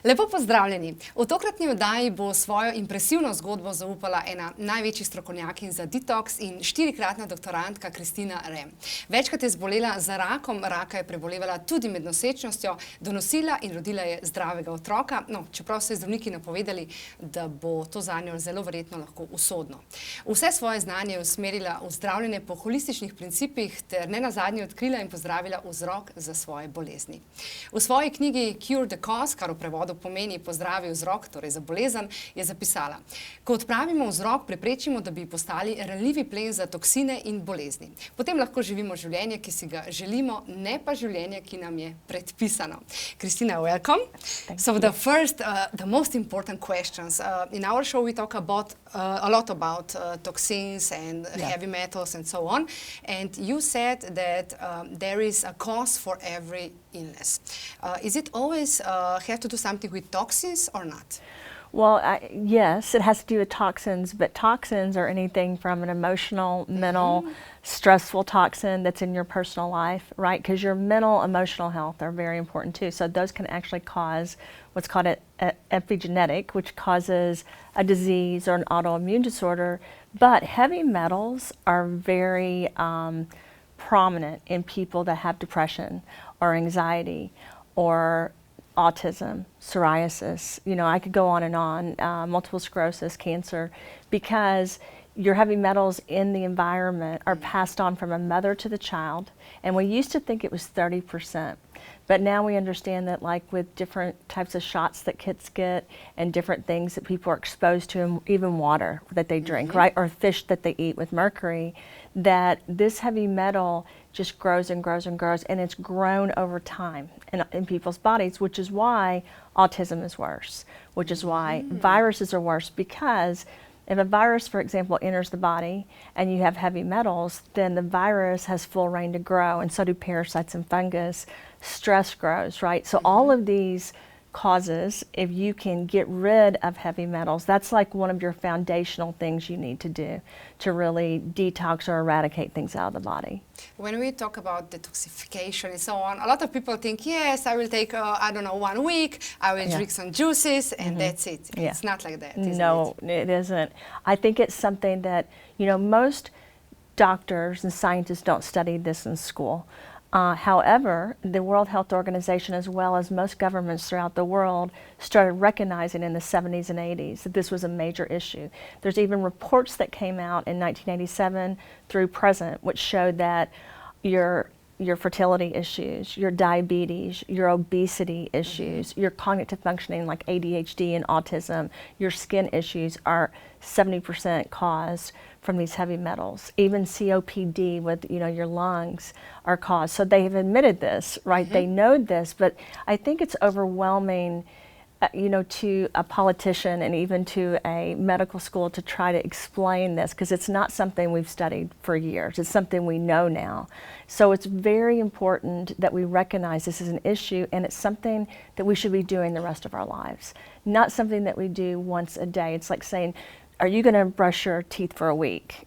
Lepo pozdravljeni. V tokratni oddaji bo svojo impresivno zgodbo zaupala ena največjih strokovnjakinj za detoks in štirikratna doktorandka Christina Rahm. Večkrat je zbolela za rakom, raka je prebolevala tudi med nosečnostjo, donosila in rodila je zdravega otroka, no, čeprav so zdravniki napovedali, da bo to zanjo zelo verjetno lahko usodno. Vse svoje znanje je usmerila v zdravljenje po holističnih principih ter ne nazadnje odkrila in pozdravila vzrok za svoje bolezni. V svoji knjigi Cure the Cause, kar v prevodu pomeni pozdravi vzrok, torej za bolezen, je zapisala: ko odpravimo vzrok, preprečimo, da bi postali ranljivi plen za toksine in bolezni. Potem lahko živimo življenje, ki si ga želimo, ne pa življenje, ki nam je predpisano. Christina, welcome. So the first, the most important questions. In our show we talk about a lot about toxins and heavy metals and so on. And you said that there is a cause for every illness. Is it always have to do something with toxins or not? Well, yes, it has to do with toxins, but toxins are anything from an emotional, mental, stressful toxin that's in your personal life, right? Because your mental, emotional health are very important too. So those can actually cause what's called an epigenetic, which causes a disease or an autoimmune disorder. But heavy metals are very prominent in people that have depression or anxiety or autism, psoriasis, you know, I could go on and on, multiple sclerosis, cancer, because your heavy metals in the environment are passed on from a mother to the child. And we used to think it was 30%, but now we understand that, like with different types of shots that kids get and different things that people are exposed to, and even water that they drink, right, or fish that they eat with mercury, that this heavy metal just grows and grows and grows, and it's grown over time in people's bodies, which is why autism is worse, which is why viruses are worse, because if a virus, for example, enters the body and you have heavy metals, then the virus has full reign to grow, and so do parasites and fungus. Stress grows, right? So all of these causes, if you can get rid of heavy metals, that's like one of your foundational things you need to do to really detox or eradicate things out of the body. When we talk about detoxification and so on, a lot of people think, yes, I will take, I don't know, 1 week, I will drink some juices, and that's it. It's not like that, isn't No, it isn't. I think it's something that, you know, most doctors and scientists don't study this in school. However, the World Health Organization, as well as most governments throughout the world, started recognizing in the 70s and 80s that this was a major issue. There's even reports that came out in 1987 through present, which showed that your fertility issues, your diabetes, your obesity issues, your cognitive functioning like ADHD and autism, your skin issues are 70% caused from these heavy metals. Even COPD with, you know, your lungs are caused. So they have admitted this, right? They know this, but I think it's overwhelming, you know, to a politician and even to a medical school to try to explain this, because it's not something we've studied for years. It's something we know now. So it's very important that we recognize this is an issue, and it's something that we should be doing the rest of our lives. Not something that we do once a day. It's like saying, are you going to brush your teeth for a week?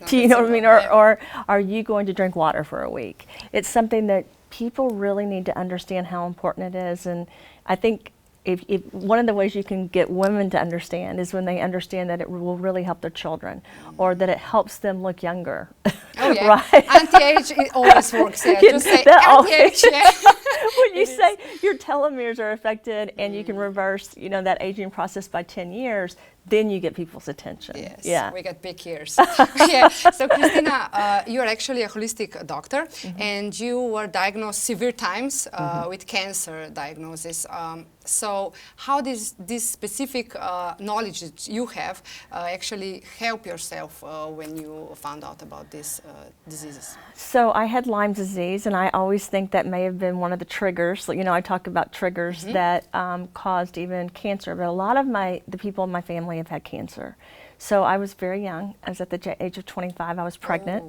Do you know what I mean? Or are you going to drink water for a week? It's something that people really need to understand how important it is. And I think if one of the ways you can get women to understand is when they understand that it will really help their children, or that it helps them look younger. Oh yeah, right? Anti-age, it always works. Yeah, just say anti-age. Yeah. When you say your telomeres are affected and you can reverse, you know, that aging process by 10 years, then you get people's attention. Yes, yeah. we get big ears. Yeah. So Christina, you are actually a holistic doctor, and you were diagnosed severe times with cancer diagnosis. So how does this specific knowledge that you have actually help yourself when you found out about these diseases? So I had Lyme disease, and I always think that may have been one of the triggers. You know, I talk about triggers that caused even cancer, but a lot of the people in my family have had cancer. So I was very young. I was at the age of 25. I was pregnant.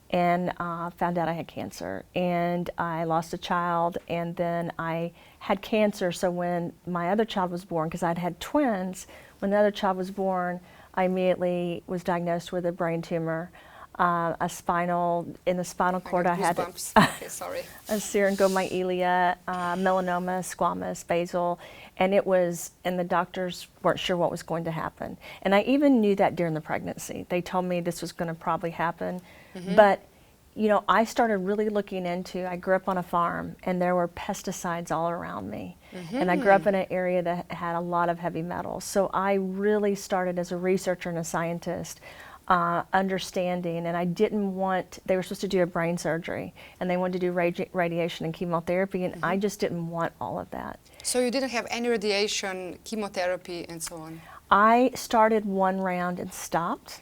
And found out I had cancer, and I lost a child, and then I had cancer. So when my other child was born, because I'd had twins, when the other child was born, I immediately was diagnosed with a brain tumor, in the spinal cord. I had okay, sorry. a syringomyelia, melanoma, squamous, basal, and the doctors weren't sure what was going to happen. And I even knew that during the pregnancy. They told me this was going to probably happen. But, you know, I started really looking into, I grew up on a farm, and there were pesticides all around me. And I grew up in an area that had a lot of heavy metals. So I really started as a researcher and a scientist, understanding, and I didn't want, they were supposed to do a brain surgery, and they wanted to do radiation and chemotherapy, and I just didn't want all of that. So you didn't have any radiation, chemotherapy, and so on? I started one round and stopped.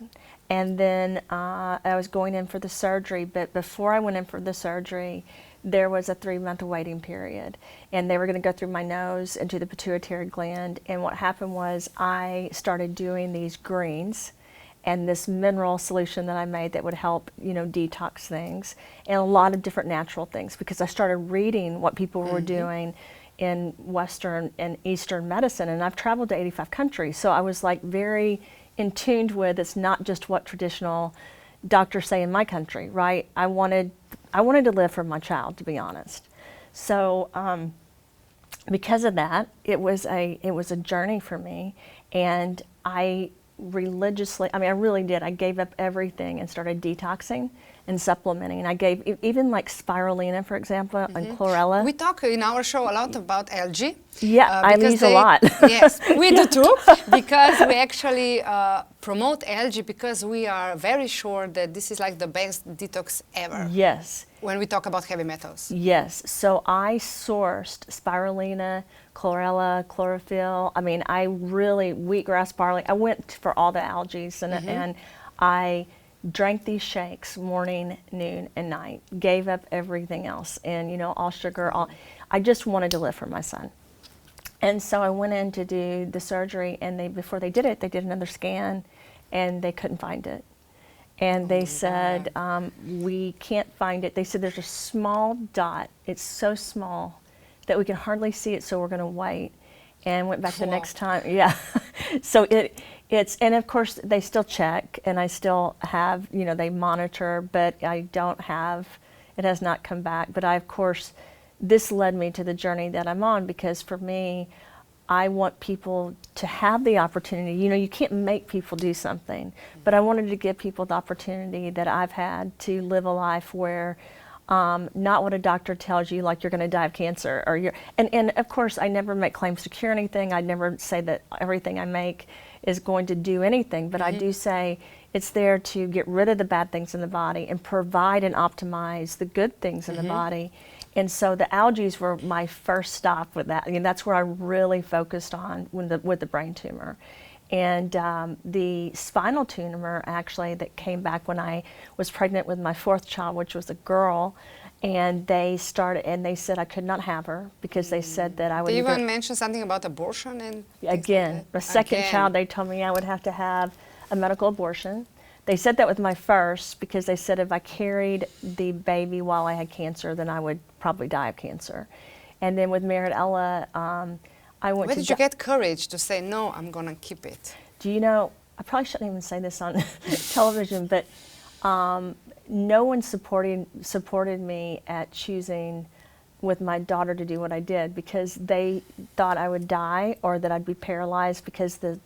And then I was going in for the surgery, but before I went in for the surgery, there was a 3-month waiting period. And they were going to go through my nose into the pituitary gland. And what happened was I started doing these greens and this mineral solution that I made that would help, you know, detox things and a lot of different natural things, because I started reading what people were doing in Western and Eastern medicine. And I've traveled to 85 countries, so I was like very in tuned with, it's not just what traditional doctors say in my country, right? I wanted to live for my child, to be honest. So because of that, it was a journey for me, and I religiously, I really did. I gave up everything and started detoxing and supplementing. I gave even like spirulina, for example, and chlorella. We talk in our show a lot about algae. Yeah, I use a lot. Yes, we do too, because we actually promote algae because we are very sure that this is like the best detox ever. Yes. When we talk about heavy metals. Yes. So I sourced spirulina, chlorella, chlorophyll. Wheatgrass, barley. I went for all the algae, and I drank these shakes morning, noon, and night. Gave up everything else, and, you know, all sugar. I just wanted to live for my son. And so I went in to do the surgery, and before they did it, they did another scan, and they couldn't find it. And they said, we can't find it. They said there's a small dot. It's so small that we can hardly see it, so we're going to wait. And went back the next time. Yeah. So and of course they still check, and I still have, you know, they monitor, but it has not come back. But of course, this led me to the journey that I'm on, because for me, I want people to have the opportunity. You know, you can't make people do something, but I wanted to give people the opportunity that I've had to live a life where not what a doctor tells you, like you're going to die of cancer, and of course I never make claims to cure anything. I never say that everything I make is going to do anything, but I do say it's there to get rid of the bad things in the body and provide and optimize the good things in the body. And so the algae were my first stop with that. I mean, that's where I really focused on with the brain tumor. And the spinal tumor, actually, that came back when I was pregnant with my 4th child, which was a girl, and they said I could not have her because they said that I would. They even mention something about abortion and again, like the second child, they told me I would have to have a medical abortion. They said that with my first because they said if I carried the baby while I had cancer, then I would probably die of cancer. And then with Ella, I went Where did you get courage to say, no, I'm going to keep it? Do you know, I probably shouldn't even say this on television, but no one supported me at choosing with my daughter to do what I did, because they thought I would die or that I'd be paralyzed because the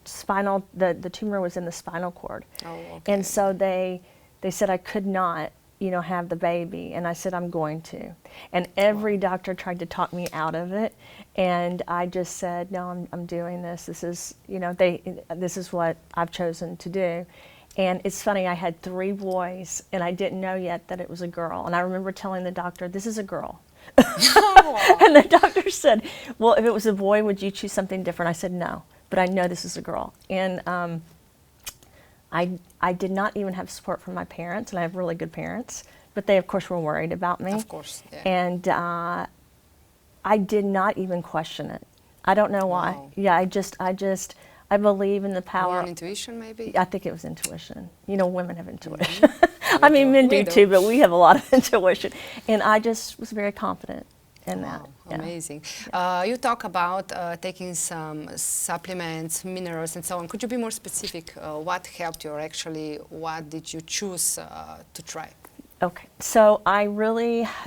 tumor was in the spinal cord. Oh, okay. And so they said I could not, have the baby? And I said, I'm going to. And every doctor tried to talk me out of it. And I just said, no, I'm doing this. This is, this is what I've chosen to do. And it's funny, I had 3 boys, and I didn't know yet that it was a girl. And I remember telling the doctor, this is a girl. And the doctor said, well, if it was a boy, would you choose something different? I said, no, but I know this is a girl. And I did not even have support from my parents, and I have really good parents, but they, of course, were worried about me. Of course, yeah. And I did not even question it. I don't know why. Wow. Yeah, I believe in the power. More intuition, maybe? I think it was intuition. Women have intuition. I mean, men do too, but we have a lot of intuition. And I just was very confident in that. Wow, Yeah. amazing. You talk about taking some supplements, minerals, and so on. Could you be more specific? What helped you, or actually, what did you choose to try? Okay, so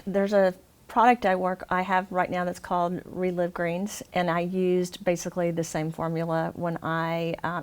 there's a product I have right now that's called Relive Greens, and I used basically the same formula when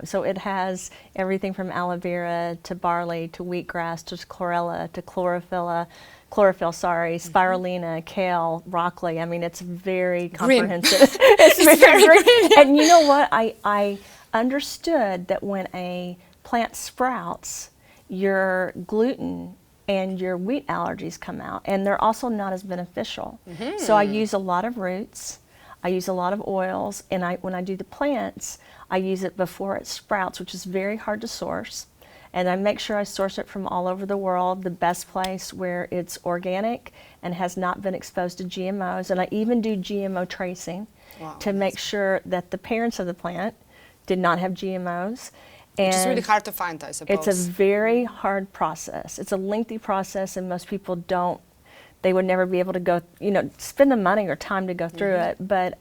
so it has everything from aloe vera to barley to wheatgrass to chlorella to chlorophyll, spirulina, kale, broccoli. I mean, it's very comprehensive. It's very green. And you know what? I understood that when a plant sprouts, your gluten and your wheat allergies come out, and they're also not as beneficial. So I use a lot of roots, I use a lot of oils, and when I do the plants, I use it before it sprouts, which is very hard to source. And I make sure I source it from all over the world, the best place where it's organic and has not been exposed to GMOs. And I even do GMO tracing to make sure that the parents of the plant did not have GMOs. Which is really hard to find, I suppose. It's a very hard process. It's a lengthy process, and most people they would never be able to go, spend the money or time to go through it. But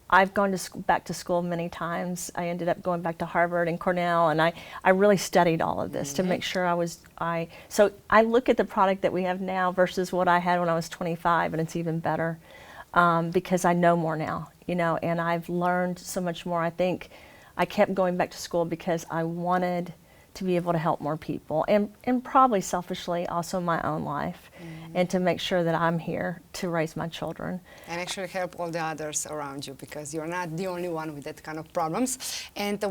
I've gone back to school many times. I ended up going back to Harvard and Cornell, and I really studied all of this to make sure so I look at the product that we have now versus what I had when I was 25, and it's even better because I know more now, and I've learned so much more. I think I kept going back to school because I wanted to be able to help more people, and probably selfishly also my own life, and to make sure that I'm here to raise my children. And actually help all the others around you, because you're not the only one with that kind of problems. And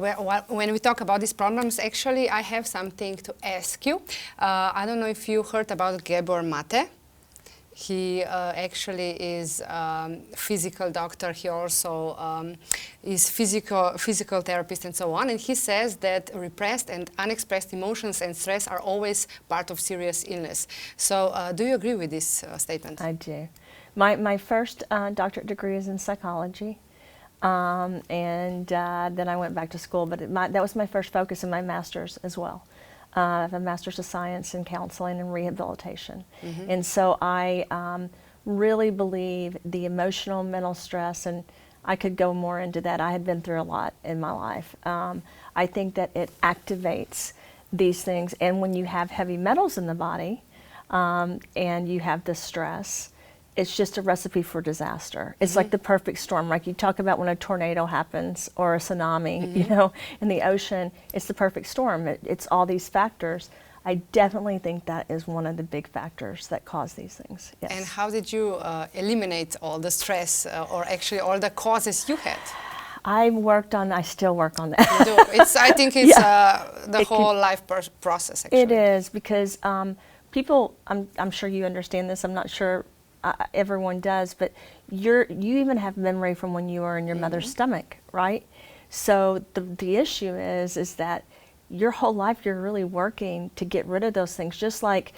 when we talk about these problems, actually I have something to ask you. I don't know if you heard about Gabor Mate. He actually is physical doctor. He also is physical therapist and so on. And he says that repressed and unexpressed emotions and stress are always part of serious illness. So do you agree with this statement? I do. My first doctorate degree is in psychology. And then I went back to school, but that was my first focus in my master's as well. I have a Master's of Science in Counseling and Rehabilitation. And so I really believe the emotional, mental stress, and I could go more into that. I had been through a lot in my life. I think that it activates these things, and when you have heavy metals in the body and you have this stress, it's just a recipe for disaster. It's like the perfect storm. Like you talk about when a tornado happens or a tsunami, in the ocean, it's the perfect storm. It's all these factors. I definitely think that is one of the big factors that cause these things. Yes. And how did you eliminate all the stress or actually all the causes you had? I still work on that. You do. I think it's the whole life process, actually. It is, because people, I'm sure you understand this, I'm not sure everyone does, but you even have memory from when you were in your mother's stomach, right? So the issue is that your whole life you're really working to get rid of those things. Just like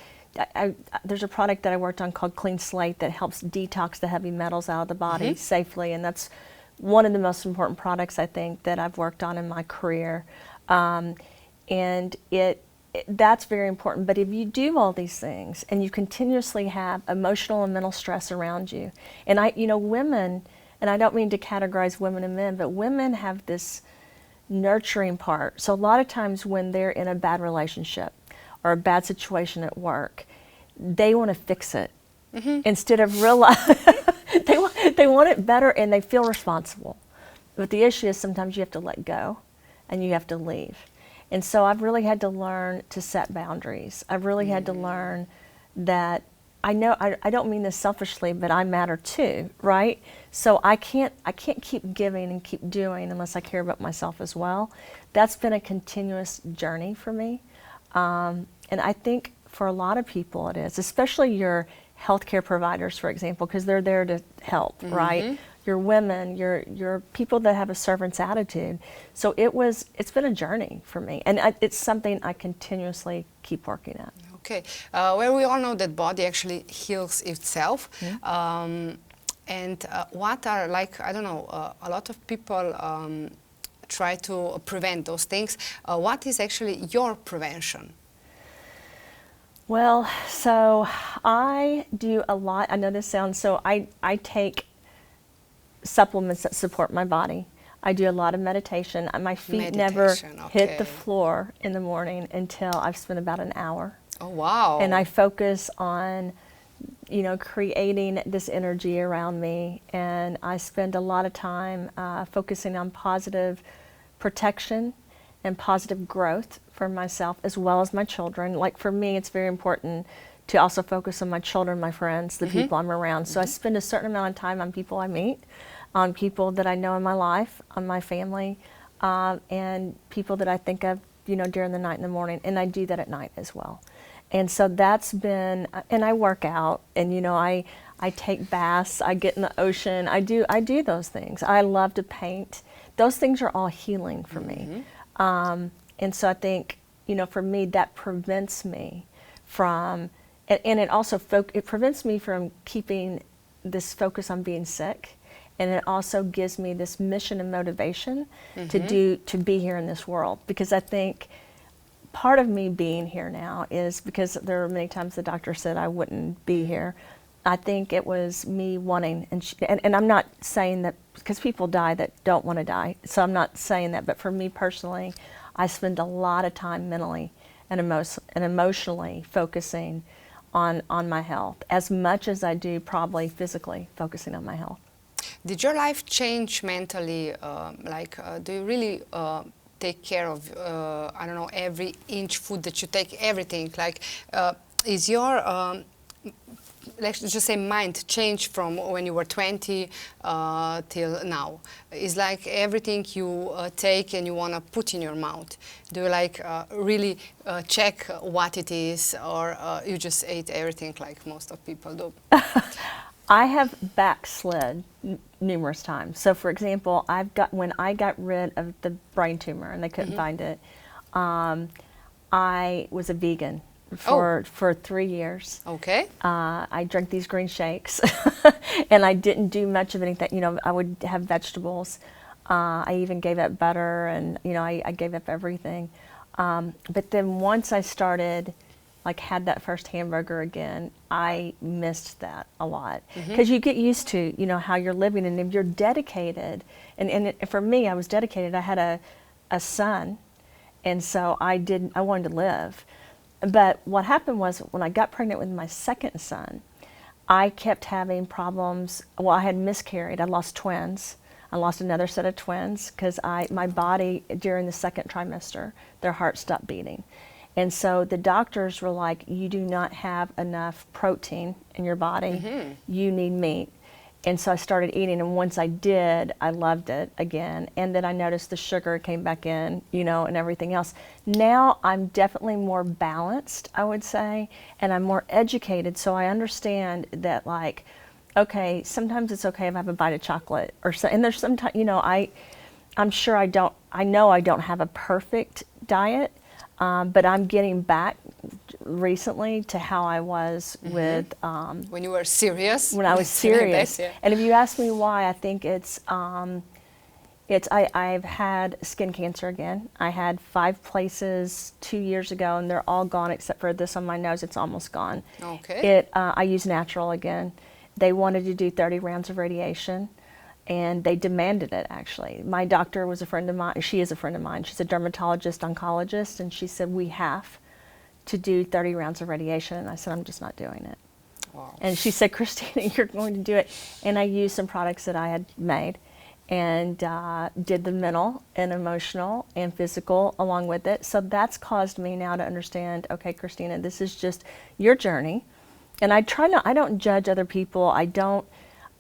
there's a product that I worked on called Clean Slate that helps detox the heavy metals out of the body safely, and that's one of the most important products I think that I've worked on in my career. And that's very important. But if you do all these things and you continuously have emotional and mental stress around you, and women, and I don't mean to categorize women and men, but women have this nurturing part. So a lot of times when they're in a bad relationship or a bad situation at work, they want to fix it instead of realize they want it better, and they feel responsible. But the issue is sometimes you have to let go and you have to leave. And so I've really had to learn to set boundaries. I've really had to learn that I know I don't mean this selfishly, but I matter too, right? So I can't keep giving and keep doing unless I care about myself as well. That's been a continuous journey for me, and I think for a lot of people it is, especially your healthcare providers, for example, because they're there to help, right? Your women, your people that have a servant's attitude. So it's been a journey for me, and it's something I continuously keep working at. Okay, well, we all know that body actually heals itself. And what are, like, I don't know, a lot of people try to prevent those things. What is actually your prevention? Well, so I do a lot. I know this sounds so, I take supplements that support my body. I do a lot of meditation. My feet never hit the floor in the morning until I've spent about an hour. Oh, wow. And I focus on, you know, creating this energy around me. And I spend a lot of time focusing on positive protection and positive growth for myself as well as my children. Like for me, it's very important to also focus on my children, my friends, the people I'm around. So I spend a certain amount of time on people I meet, on people that I know in my life, on my family, and people that I think of, you know, during the night and the morning. And I do that at night as well. And so that's been, and I work out, and you know, I take baths, I get in the ocean, I do those things. I love to paint. Those things are all healing for me. And so I think, you know, for me, that prevents me from, and it also, it prevents me from keeping this focus on being sick. And it also gives me this mission and motivation to be here in this world. Because I think part of me being here now is because there were many times the doctor said I wouldn't be here. I think it was me wanting, and I'm not saying that, because people die that don't want to die, so I'm not saying that, but for me personally, I spend a lot of time mentally and emotionally focusing on my health, as much as I do probably physically focusing on my health. Did your life change mentally? Do you really take care of, I don't know, every inch food that you take, everything? Like, is your, let's just say, mind changed from when you were 20 till now? Is like everything you take and you want to put in your mouth? Do you like really check what it is, or you just ate everything like most of people do? I have backslid numerous times. So, for example, when I got rid of the brain tumor and they couldn't find it, I was a vegan for 3 years. Okay. I drank these green shakes, and I didn't do much of anything. You know, I would have vegetables. I even gave up butter, and you know, I gave up everything. But then once I started, like, had that first hamburger again, I missed that a lot. Because you get used to, you know, how you're living, and if you're dedicated, and for me, I was dedicated. I had a son, and so I wanted to live. But what happened was, when I got pregnant with my second son, I kept having problems. Well, I had miscarried. I lost twins. I lost another set of twins because my body, during the second trimester, their heart stopped beating. And so the doctors were like, you do not have enough protein in your body. You need meat. And so I started eating, and once I did, I loved it again. And then I noticed the sugar came back in, you know, and everything else. Now I'm definitely more balanced, I would say, and I'm more educated, so I understand that, like, okay, sometimes it's okay if I have a bite of chocolate, or so, and there's sometimes, you know, I'm sure I know I don't have a perfect diet, but I'm getting back recently to how I was with when you were serious. When I was serious, and if you ask me why, I think I've had skin cancer again. I had 5 places 2 years ago, and they're all gone except for this on my nose. It's almost gone. Okay. I use natural again. They wanted to do 30 rounds of radiation, and they demanded it, actually. My doctor was a friend of mine. She is a friend of mine. She's a dermatologist, oncologist, and she said, we have to do 30 rounds of radiation. And I said, I'm just not doing it. Wow. And she said, Christina, you're going to do it. And I used some products that I had made, and did the mental and emotional and physical along with it. So that's caused me now to understand, okay, Christina, this is just your journey. And I try not, I don't judge other people. I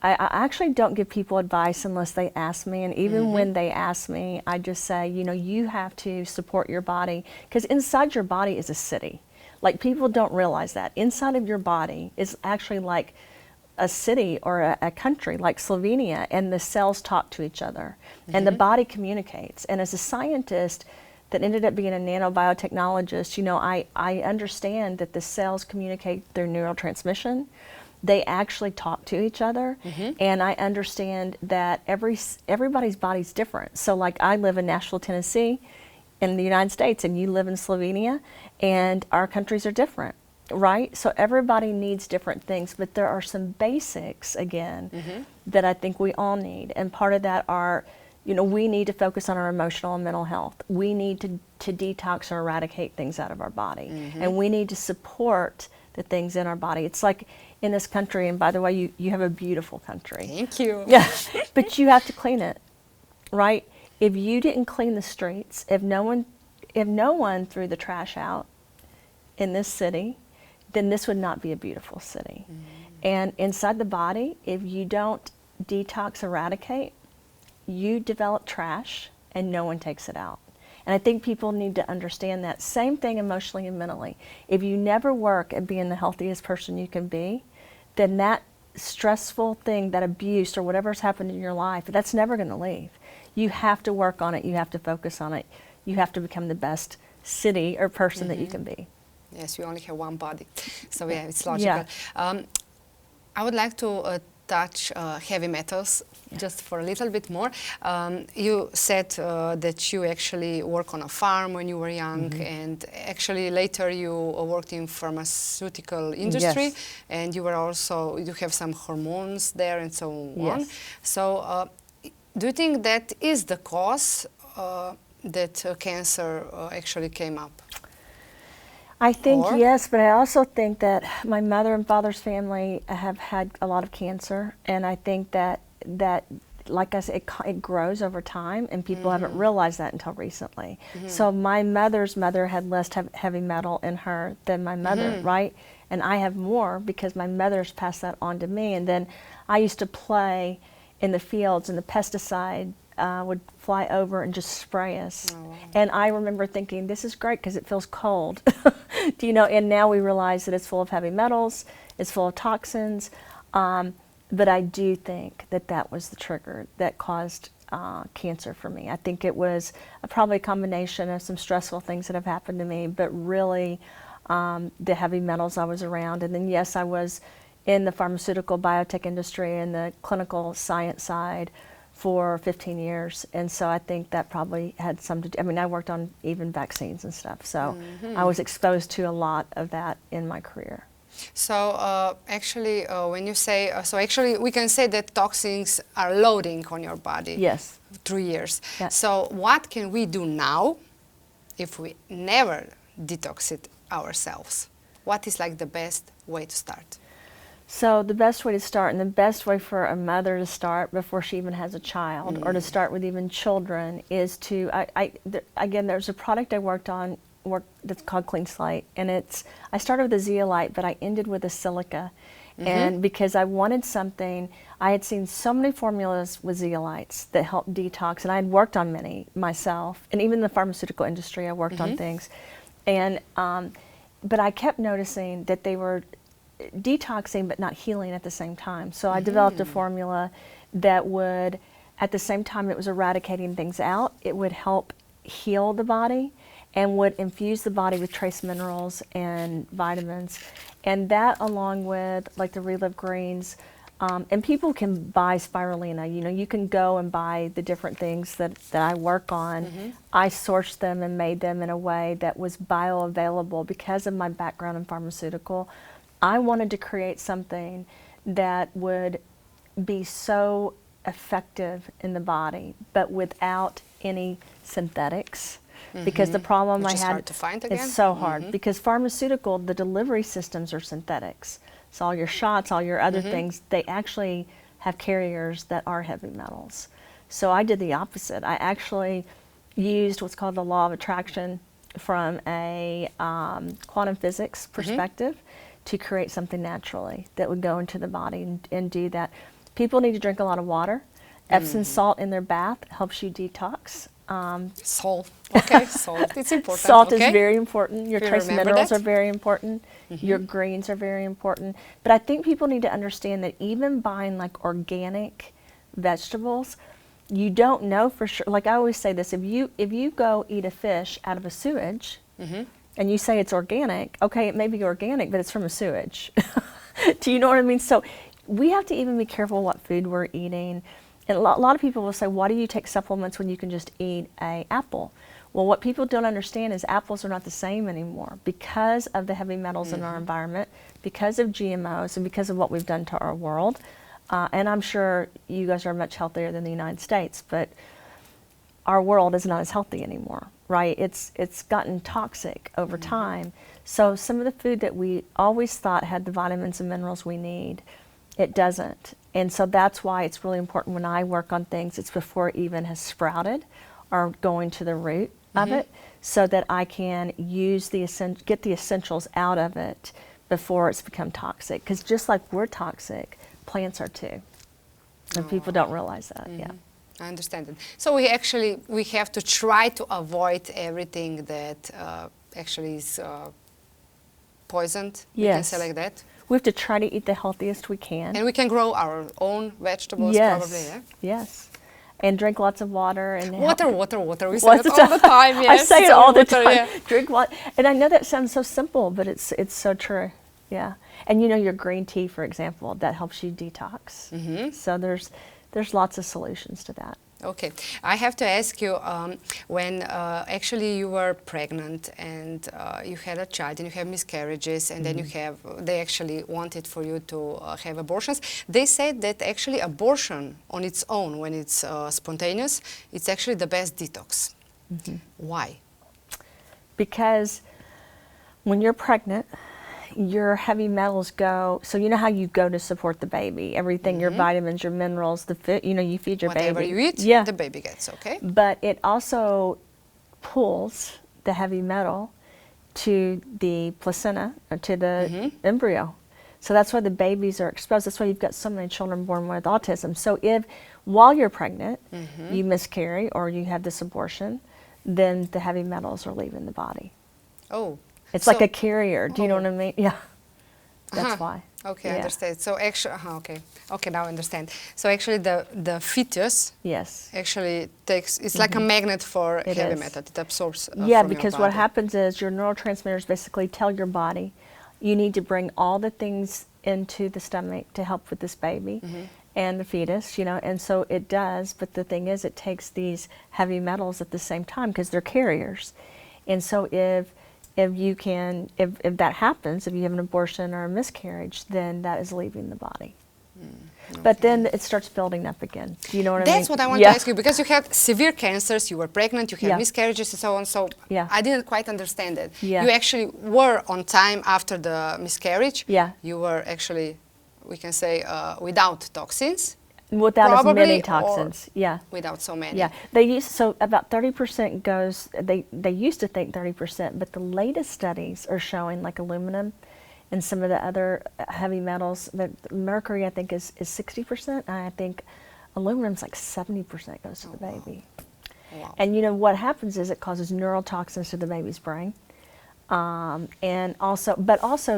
actually don't give people advice unless they ask me. And even when they ask me, I just say, you know, you have to support your body, because inside your body is a city. Like, people don't realize that. Inside of your body is actually like a city or a country, like Slovenia, and the cells talk to each other, and the body communicates. And as a scientist that ended up being a nanobiotechnologist, you know, I understand that the cells communicate through neurotransmission. They actually talk to each other, and I understand that everybody's body's different. So, like, I live in Nashville, Tennessee, in the United States, and you live in Slovenia, and our countries are different, right? So everybody needs different things, but there are some basics, again, that I think we all need. And part of that are, you know, we need to focus on our emotional and mental health. We need to detox or eradicate things out of our body, and we need to support the things in our body. It's like in this country, and by the way, you have a beautiful country. Thank you. Yeah, but you have to clean it, right? If you didn't clean the streets, if no one threw the trash out in this city, then this would not be a beautiful city. And inside the body, if you don't detox, eradicate, you develop trash and no one takes it out. And I think people need to understand that. Same thing emotionally and mentally. If you never work at being the healthiest person you can be, then that stressful thing, that abuse or whatever's happened in your life, that's never going to leave. You have to work on it. You have to focus on it. You have to become the best city or person that you can be. Yes, we only have one body. So yeah, it's logical. Yeah. I would like to touch heavy metals just for a little bit more. You said that you actually work on a farm when you were young, and actually later you worked in pharmaceutical industry, and you have some hormones there and so on. So do you think that is the cause that cancer actually came up? I think yes, but I also think that my mother and father's family have had a lot of cancer, and I think that like I said, it grows over time, and people haven't realized that until recently. So my mother's mother had less heavy metal in her than my mother, right? And I have more because my mother's passed that on to me. And then I used to play in the fields, and the pesticide would fly over and just spray us. Oh, wow. And I remember thinking, this is great because it feels cold. Do you know? And now we realize that it's full of heavy metals, it's full of toxins. But I do think that was the trigger that caused cancer for me. I think it was probably a combination of some stressful things that have happened to me, but really the heavy metals I was around. And then yes, I was in the pharmaceutical biotech industry and the clinical science side for 15 years, and so I think that probably had some to do. I mean, I worked on even vaccines and stuff, so I was exposed to a lot of that in my career. So actually, when you say, so actually we can say that toxins are loading on your body. Yes. Through years. Yes. So what can we do now if we never detox it ourselves? What is like the best way to start? So the best way to start, and the best way for a mother to start before she even has a child, or to start with even children, is to, again, there's a product I worked on that's called Clean Slate, and I started with a zeolite, but I ended with a silica, and because I wanted something, I had seen so many formulas with zeolites that help detox, and I had worked on many myself, and even in the pharmaceutical industry I worked on things, and but I kept noticing that they were detoxing but not healing at the same time. So I developed a formula that would, at the same time it was eradicating things out, it would help heal the body and would infuse the body with trace minerals and vitamins. And that, along with like the Relive greens, and people can buy spirulina. You know, you can go and buy the different things that I work on. I sourced them and made them in a way that was bioavailable because of my background in pharmaceutical. I wanted to create something that would be so effective in the body, but without any synthetics. Because the problem Which I is had, hard to find again? it's so hard. Because pharmaceutical, the delivery systems are synthetics. So all your shots, all your other things, they actually have carriers that are heavy metals. So I did the opposite. I actually used what's called the law of attraction from a quantum physics perspective to create something naturally that would go into the body and do that. People need to drink a lot of water. Epsom salt in their bath helps you detox. Salt. Okay, salt. It's important. Salt okay. is very important. Your We trace remember minerals that. are very important. Your greens are very important. But I think people need to understand that even buying like organic vegetables, you don't know for sure. Like I always say this, if you go eat a fish out of a sewage and you say it's organic, okay, it may be organic, but it's from a sewage. Do you know what I mean? So we have to even be careful what food we're eating. And a lot of people will say, why do you take supplements when you can just eat an apple? Well, what people don't understand is apples are not the same anymore because of the heavy metals in our environment, because of GMOs, and because of what we've done to our world. And I'm sure you guys are much healthier than the United States, but our world is not as healthy anymore, right? It's gotten toxic over time. So some of the food that we always thought had the vitamins and minerals we need, it doesn't. And so that's why it's really important when I work on things, it's before it even has sprouted or going to the root of it, so that I can use get the essentials out of it before it's become toxic. Because just like we're toxic, plants are too. And people don't realize that, yeah. I understand it. So we have to try to avoid everything that actually is poisoned, we can say like that. We have to try to eat the healthiest we can. And we can grow our own vegetables probably, yeah? Yes. And drink lots of water. And water. We say it all the time, yes. I say it all the time. Yeah. Drink water. And I know that sounds so simple, but it's so true. Yeah. And you know, your green tea, for example, that helps you detox. So there's lots of solutions to that. Okay, I have to ask you, when actually you were pregnant and you had a child and you have miscarriages and then they actually wanted for you to have abortions, they said that actually abortion on its own, when it's spontaneous, it's actually the best detox. Why? Because when you're pregnant, your heavy metals go, so you know how you go to support the baby, everything, your vitamins, your minerals, you feed your Whatever baby. you eat, the baby gets, okay? But it also pulls the heavy metal to the placenta, or to the embryo. So that's why the babies are exposed. That's why you've got so many children born with autism. So if, while you're pregnant, you miscarry or you have this abortion, then the heavy metals are leaving the body. Oh. It's like a carrier. Do you know what I mean? Yeah. That's why. Okay, I understand. So actually, okay, now I understand. So actually, the fetus actually takes. It's like a magnet for heavy metal. It absorbs. Yeah, from because your what body. happens is your neurotransmitters basically tell your body, you need to bring all the things into the stomach to help with this baby and the fetus. And so it does. But the thing is, it takes these heavy metals at the same time because they're carriers. And so if that happens, if you have an abortion or a miscarriage, then that is leaving the body. Okay. But then it starts building up again. Do you know what I mean? That's what I want to ask you, because you had severe cancers, you were pregnant, you had miscarriages and so on, so I didn't quite understand it. You actually were on time after the miscarriage. You were actually, we can say, without toxins. Without as many toxins, without so many. So about 30% goes, they used to think 30%, but the latest studies are showing like aluminum and some of the other heavy metals, that mercury I think is 60%, and I think aluminum's like 70% goes to the baby. Wow. And what happens is it causes neurotoxins to the baby's brain. And also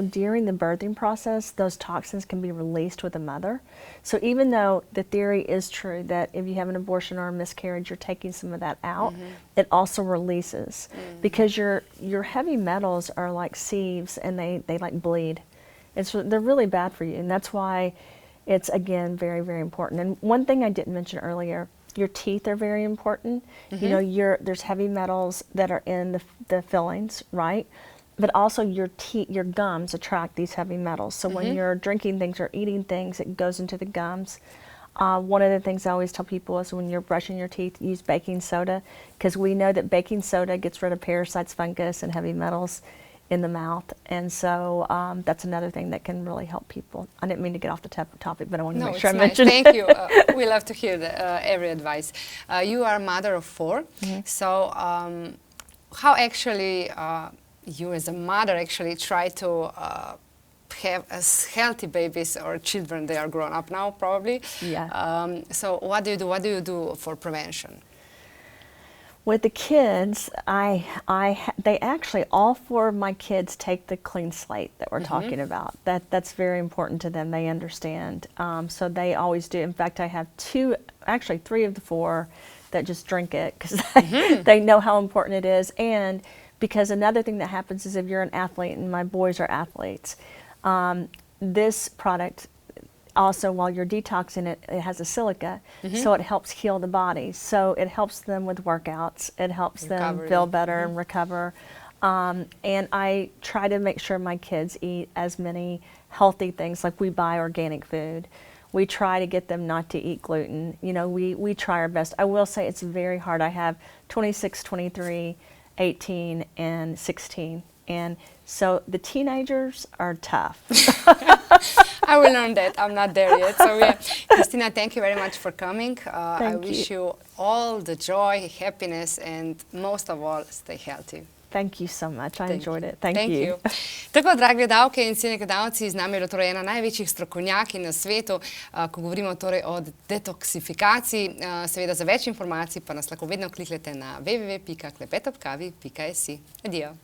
during the birthing process, those toxins can be released with the mother. So even though the theory is true that if you have an abortion or a miscarriage, you're taking some of that out, it also releases because your heavy metals are like sieves and they like bleed. They're really bad for you, and that's why it's again very, very important. And one thing I didn't mention earlier, your teeth are very important. There's heavy metals that are in the fillings, right? But also your gums attract these heavy metals. So when you're drinking things or eating things, it goes into the gums. One of the things I always tell people is when you're brushing your teeth, use baking soda, because we know that baking soda gets rid of parasites, fungus, and heavy metals in the mouth. And so that's another thing that can really help people. I didn't mean to get off the topic, but I want to make sure I mentioned it. Thank you. We love to hear every advice. You are a mother of 4. So how actually you as a mother actually try to have as healthy babies or children. They are grown up now, probably. Yeah. So what do you do? What do you do for prevention? With the kids, they actually, all 4 of my kids take the clean slate that we're talking about. That's very important to them. They understand. So they always do. In fact, I have 3 of the 4 that just drink it because they know how important it is. And because another thing that happens is if you're an athlete, and my boys are athletes, this product also, while you're detoxing it, it has a silica, so it helps heal the body. So it helps them with workouts. It helps them feel better and recover. And I try to make sure my kids eat as many healthy things, like we buy organic food. We try to get them not to eat gluten. You know, we try our best. I will say it's very hard. I have 26, 23, 18, and 16. And so the teenagers are tough. I will learn that. I'm not there yet. So yeah, Christina, thank you very much for coming. I wish you all the joy, happiness, and most of all, stay healthy. Thank you so much. I enjoyed it. Thank you. Tako, dragi gledalke in cenjeni gledalci, z nami je torej ena največjih strokovnjakinj na svetu, ko govorimo torej o detoksifikaciji. Seveda za več informacij pa nas lahko vedno kliknete na www.klepet.kavi.si. Adijo.